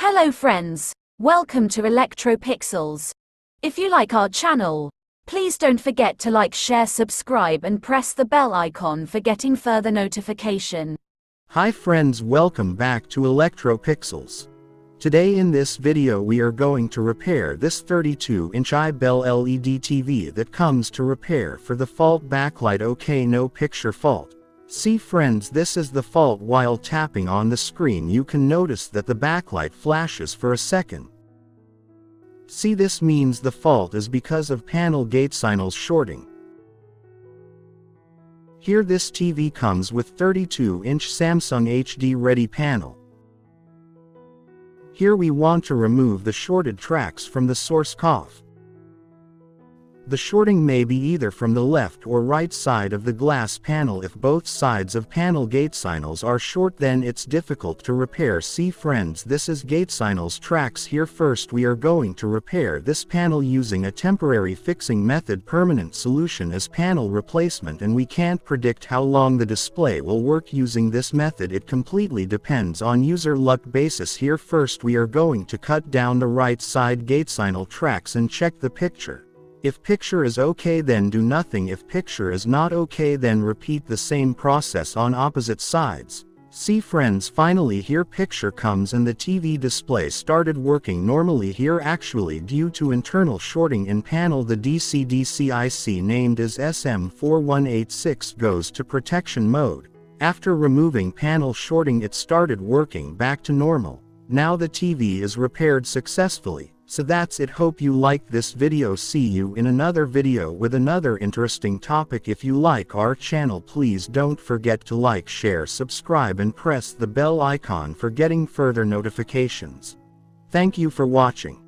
Hello friends, welcome to ElectroPixels. If you like our channel, please don't forget to like, share, subscribe and press the bell icon for getting further notification. Hi friends, welcome back to ElectroPixels. Today in this video we are going to repair this 32-inch Ibell LED TV that comes to repair for the fault backlight. Okay, no picture fault. See friends, this is the fault. While tapping on the screen you can notice that the backlight flashes for a second. See, this means the fault is because of panel Gatesignals shorting. Here this TV comes with 32-inch Samsung HD ready panel. Here we want to remove the shorted tracks from the source COF. The shorting may be either from the left or right side of the glass panel. If both sides of panel Gatesignals are short, then it's difficult to repair. See friends, this is Gatesignals tracks here. First we are going to repair this panel using a temporary fixing method. Permanent solution is panel replacement, and we can't predict how long the display will work using this method. It completely depends on user luck basis. Here first we are going to cut down the right side Gatesignal tracks and check the picture. If picture is okay, then do nothing. If picture is not okay, then repeat the same process on opposite sides. See friends, finally here picture comes and the TV display started working normally. Here actually due to internal shorting in panel, the DC IC named as SM4186 goes to protection mode. After removing panel shorting it started working back to normal. Now the TV is repaired successfully. So that's it. Hope you liked this video. See you in another video with another interesting topic. If you like our channel, please don't forget to like, share, subscribe and press the bell icon for getting further notifications. Thank you for watching.